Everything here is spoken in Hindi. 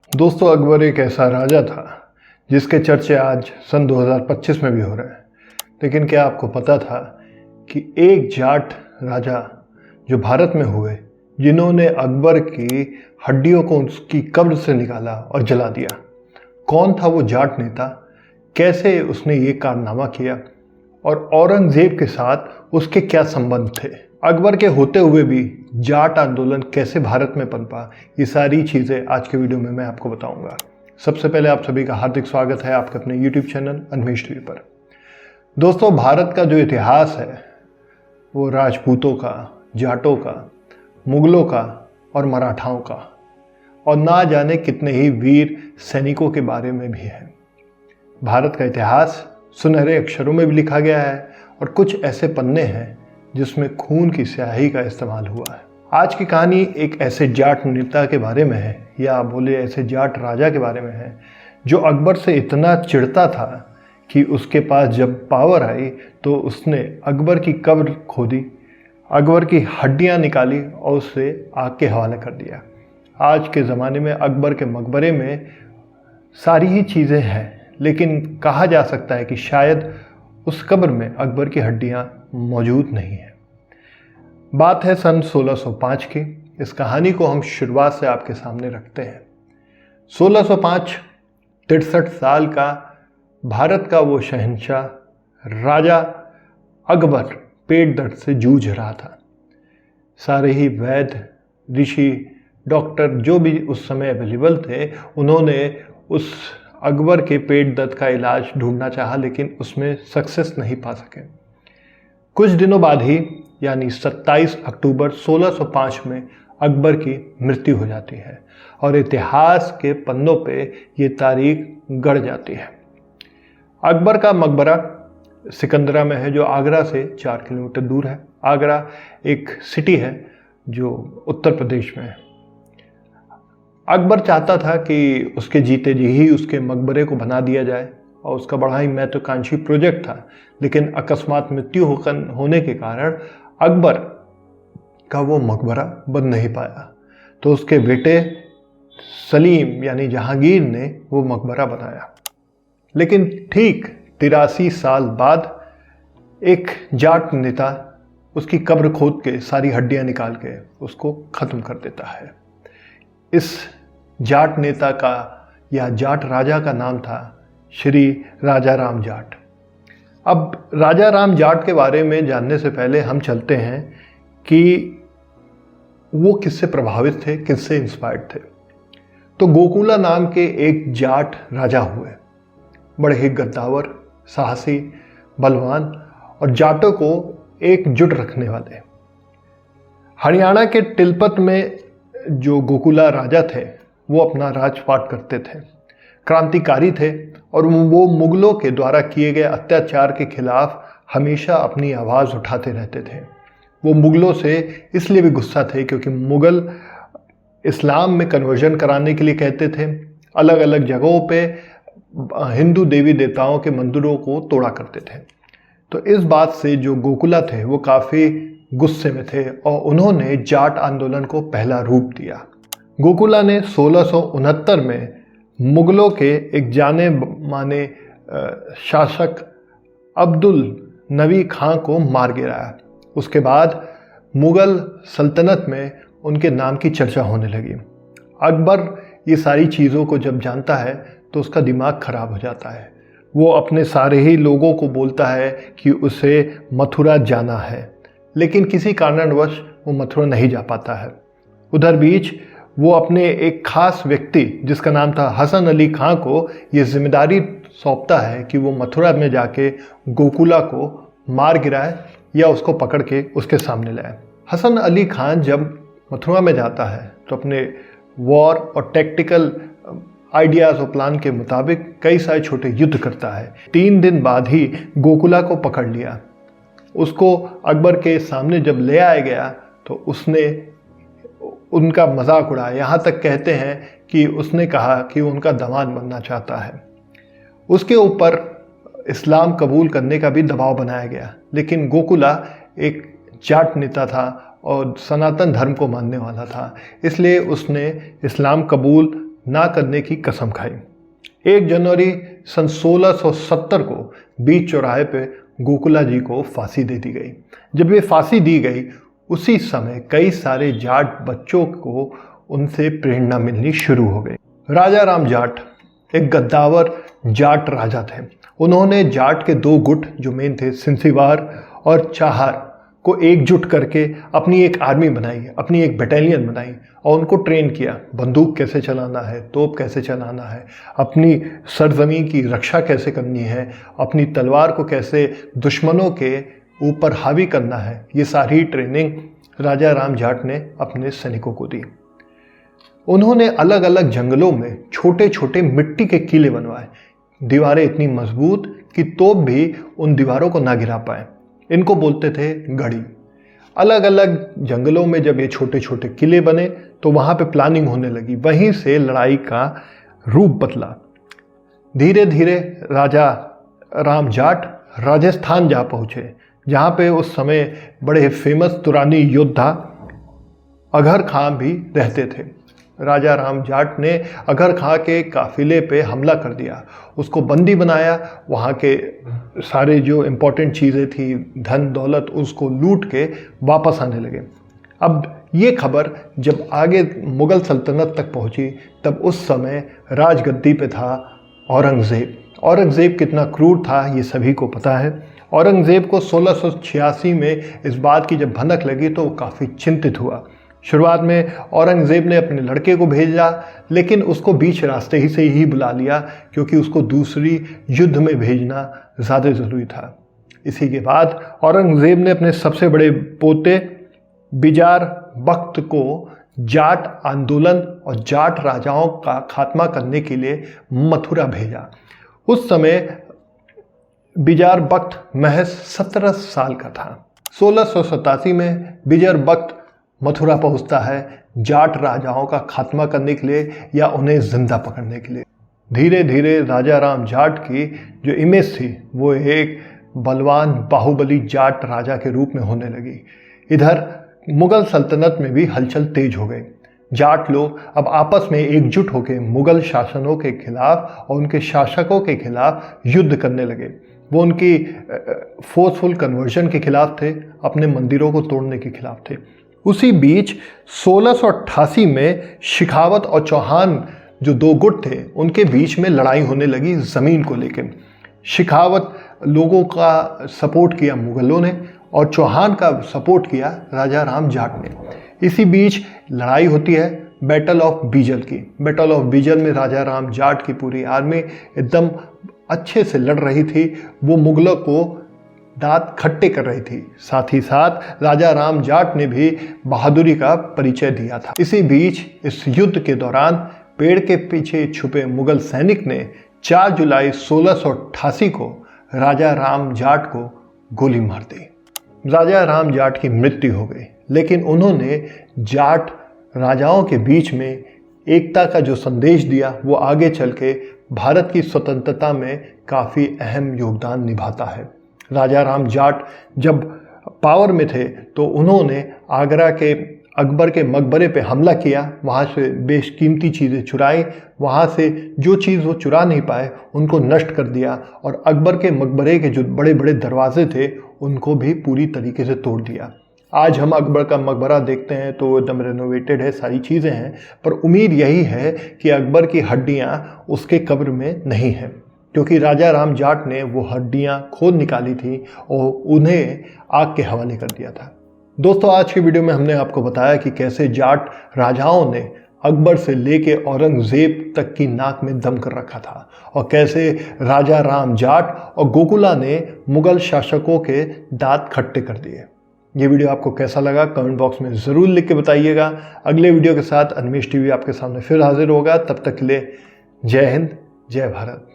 दोस्तों, अकबर एक ऐसा राजा था जिसके चर्चे आज सन 2025 में भी हो रहे हैं। लेकिन क्या आपको पता था कि एक जाट राजा जो भारत में हुए, जिन्होंने अकबर की हड्डियों को उसकी कब्र से निकाला और जला दिया? कौन था वो जाट नेता? कैसे उसने ये कारनामा किया? और औरंगजेब के साथ उसके क्या संबंध थे? अकबर के होते हुए भी जाट आंदोलन कैसे भारत में पनपा, ये सारी चीज़ें आज के वीडियो में मैं आपको बताऊंगा। सबसे पहले आप सभी का हार्दिक स्वागत है आपके अपने यूट्यूब चैनल अनमेश टीवी पर। दोस्तों, भारत का जो इतिहास है वो राजपूतों का, जाटों का, मुगलों का और मराठाओं का, और ना जाने कितने ही वीर सैनिकों के बारे में भी है। भारत का इतिहास सुनहरे अक्षरों में भी लिखा गया है और कुछ ऐसे पन्ने हैं जिसमें खून की स्याही का इस्तेमाल हुआ है। आज की कहानी एक ऐसे जाट नेता के बारे में है, या बोले ऐसे जाट राजा के बारे में है, जो अकबर से इतना चिढ़ता था कि उसके पास जब पावर आई तो उसने अकबर की कब्र खोदी, अकबर की हड्डियां निकाली और उसे आग के हवाले कर दिया। आज के ज़माने में अकबर के मकबरे में सारी ही चीज़ें हैं, लेकिन कहा जा सकता है कि शायद उस कब्र में अकबर की हड्डियां मौजूद नहीं है। बात है सन 1605 की। इस कहानी को हम शुरुआत से आपके सामने रखते हैं। 1605 63 साल का भारत का वो शहंशाह राजा अकबर पेट दर्द से जूझ रहा था। सारे ही वैद्य, ऋषि, डॉक्टर जो भी उस समय अवेलेबल थे, उन्होंने उस अकबर के पेट दर्द का इलाज ढूंढना चाहा, लेकिन उसमें सक्सेस नहीं पा सके। कुछ दिनों बाद ही यानी 27 अक्टूबर 1605 में अकबर की मृत्यु हो जाती है और इतिहास के पन्नों पे ये तारीख गढ़ जाती है। अकबर का मकबरा सिकंदरा में है, जो आगरा से 4 किलोमीटर दूर है। आगरा एक सिटी है जो उत्तर प्रदेश में है। अकबर चाहता था कि उसके जीते जी ही उसके मकबरे को बना दिया जाए और उसका बड़ा ही महत्वाकांक्षी प्रोजेक्ट था, लेकिन अकस्मात मृत्यु होने के कारण अकबर का वो मकबरा बन नहीं पाया। तो उसके बेटे सलीम यानी जहांगीर ने वो मकबरा बनाया। लेकिन ठीक 83 साल बाद एक जाट नेता उसकी कब्र खोद के सारी हड्डियां निकाल के उसको ख़त्म कर देता है। इस जाट नेता का या जाट राजा का नाम था श्री राजा राम जाट। अब राजा राम जाट के बारे में जानने से पहले हम चलते हैं कि वो किससे प्रभावित थे, किससे इंस्पायर्ड थे। तो गोकुला नाम के एक जाट राजा हुए, बड़े ही गद्दावर, साहसी, बलवान और जाटों को एकजुट रखने वाले। हरियाणा के तिलपत में जो गोकुला राजा थे वो अपना राजपाट करते थे, क्रांतिकारी थे और वो मुगलों के द्वारा किए गए अत्याचार के खिलाफ हमेशा अपनी आवाज़ उठाते रहते थे। वो मुगलों से इसलिए भी गुस्सा थे क्योंकि मुगल इस्लाम में कन्वर्जन कराने के लिए कहते थे, अलग अलग जगहों पे हिंदू देवी देवताओं के मंदिरों को तोड़ा करते थे। तो इस बात से जो गोकुला थे वो काफ़ी गुस्से में थे और उन्होंने जाट आंदोलन को पहला रूप दिया। गोकुला ने 1669 में मुगलों के एक जाने माने शासक अब्दुल नवी खां को मार गिराया। उसके बाद मुगल सल्तनत में उनके नाम की चर्चा होने लगी। अकबर ये सारी चीज़ों को जब जानता है तो उसका दिमाग खराब हो जाता है। वो अपने सारे ही लोगों को बोलता है कि उसे मथुरा जाना है, लेकिन किसी कारणवश वो मथुरा नहीं जा पाता है। उधर बीच वो अपने एक खास व्यक्ति जिसका नाम था हसन अली खां को ये जिम्मेदारी सौंपता है कि वो मथुरा में जाके गोकुला को मार गिराए या उसको पकड़ के उसके सामने लाए। हसन अली खान जब मथुरा में जाता है तो अपने वॉर और टैक्टिकल आइडियाज़ और प्लान के मुताबिक कई सारे छोटे युद्ध करता है। 3 दिन बाद ही गोकुला को पकड़ लिया। उसको अकबर के सामने जब ले आया गया तो उसने उनका मजाक उड़ाया। यहाँ तक कहते हैं कि उसने कहा कि वो उनका दामाद बनना चाहता है। उसके ऊपर इस्लाम कबूल करने का भी दबाव बनाया गया, लेकिन गोकुला एक जाट नेता था और सनातन धर्म को मानने वाला था, इसलिए उसने इस्लाम कबूल ना करने की कसम खाई। 1 जनवरी सन 1670 को बीच चौराहे पे गोकुला जी को फांसी दे दी गई। जब ये फांसी दी गई उसी समय कई सारे जाट बच्चों को उनसे प्रेरणा मिलनी शुरू हो गई। राजा राम जाट एक गद्दावर जाट राजा थे। उन्होंने जाट के 2 गुट जो मेन थे, सिंसीवार और चाहार, को एकजुट करके अपनी एक आर्मी बनाई, अपनी एक बटालियन बनाई और उनको ट्रेन किया। बंदूक कैसे चलाना है, तोप कैसे चलाना है, अपनी सरजमीन की रक्षा कैसे करनी है, अपनी तलवार को कैसे दुश्मनों के ऊपर हावी करना है, ये सारी ट्रेनिंग राजा राम जाट ने अपने सैनिकों को दी। उन्होंने अलग अलग जंगलों में छोटे छोटे मिट्टी के किले बनवाए। दीवारें इतनी मजबूत कि तोप भी उन दीवारों को ना गिरा पाए। इनको बोलते थे गढ़ी। अलग अलग जंगलों में जब ये छोटे छोटे किले बने तो वहाँ पे प्लानिंग होने लगी। वहीं से लड़ाई का रूप बदला। धीरे धीरे राजा राम जाट राजस्थान जा पहुँचे, जहाँ पे उस समय बड़े फेमस तुरानी योद्धा अघर खां भी रहते थे। राजा राम जाट ने अघर खां के काफिले पे हमला कर दिया, उसको बंदी बनाया। वहाँ के सारे जो इम्पोर्टेंट चीज़ें थी, धन दौलत, उसको लूट के वापस आने लगे। अब ये खबर जब आगे मुग़ल सल्तनत तक पहुँची तब उस समय राजगद्दी पे था औरंगज़ेब। औरंगज़ेब कितना क्रूर था ये सभी को पता है। औरंगज़ेब को 1686 में इस बात की जब भनक लगी तो वो काफ़ी चिंतित हुआ। शुरुआत में औरंगज़ेब ने अपने लड़के को भेजा, लेकिन उसको बीच रास्ते ही से ही बुला लिया क्योंकि उसको दूसरी युद्ध में भेजना ज़्यादा ज़रूरी था। इसी के बाद औरंगज़ेब ने अपने सबसे बड़े पोते बिजार बख्त को जाट आंदोलन और जाट राजाओं का खात्मा करने के लिए मथुरा भेजा। उस समय बिजार बख्त महज 17 साल का था। 1687 में बिजार बख्त मथुरा पहुंचता है जाट राजाओं का खात्मा करने के लिए या उन्हें जिंदा पकड़ने के लिए। धीरे धीरे राजा राम जाट की जो इमेज थी वो एक बलवान बाहुबली जाट राजा के रूप में होने लगी। इधर मुग़ल सल्तनत में भी हलचल तेज हो गई। जाट लोग अब आपस में एकजुट होकर मुग़ल शासनों के खिलाफ और उनके शासकों के खिलाफ युद्ध करने लगे। वो उनकी फोर्सफुल कन्वर्जन के खिलाफ थे, अपने मंदिरों को तोड़ने के खिलाफ थे। उसी बीच 1688 में शेखावत और चौहान जो 2 गुट थे उनके बीच में लड़ाई होने लगी ज़मीन को लेकर। शेखावत लोगों का सपोर्ट किया मुग़लों ने और चौहान का सपोर्ट किया राजा राम जाट ने। इसी बीच लड़ाई होती है बैटल ऑफ बीजल की। बैटल ऑफ बीजल में राजा राम जाट की पूरी आर्मी एकदम अच्छे से लड़ रही थी। वो मुग़लों को दांत खट्टे कर रही थी। साथ ही साथ राजा राम जाट ने भी बहादुरी का परिचय दिया था। इसी बीच इस युद्ध के दौरान पेड़ के पीछे छुपे मुग़ल सैनिक ने 4 जुलाई 1688 को राजा राम जाट को गोली मार दी। राजा राम जाट की मृत्यु हो गई, लेकिन उन्होंने जाट राजाओं के बीच में एकता का जो संदेश दिया वो आगे चल के भारत की स्वतंत्रता में काफ़ी अहम योगदान निभाता है। राजा राम जाट जब पावर में थे तो उन्होंने आगरा के अकबर के मकबरे पे हमला किया, वहाँ से बेशकीमती चीज़ें चुराई, वहाँ से जो चीज़ वो चुरा नहीं पाए उनको नष्ट कर दिया और अकबर के मकबरे के जो बड़े बड़े दरवाजे थे उनको भी पूरी तरीके से तोड़ दिया। आज हम अकबर का मकबरा देखते हैं तो एकदम रेनोवेटेड है, सारी चीज़ें हैं, पर उम्मीद यही है कि अकबर की हड्डियाँ उसके कब्र में नहीं हैं, क्योंकि राजा राम जाट ने वो हड्डियाँ खोद निकाली थी और उन्हें आग के हवाले कर दिया था। दोस्तों, आज की वीडियो में हमने आपको बताया कि कैसे जाट राजाओं ने अकबर से लेके औरंगज़ेब तक की नाक में दम कर रखा था और कैसे राजा राम जाट और गोकुला ने मुग़ल शासकों के दांत खट्टे कर दिए। ये वीडियो आपको कैसा लगा कमेंट बॉक्स में ज़रूर लिख के बताइएगा। अगले वीडियो के साथ अनमेश टीवी आपके सामने फिर हाजिर होगा। तब तक के लिए जय हिंद, जय भारत।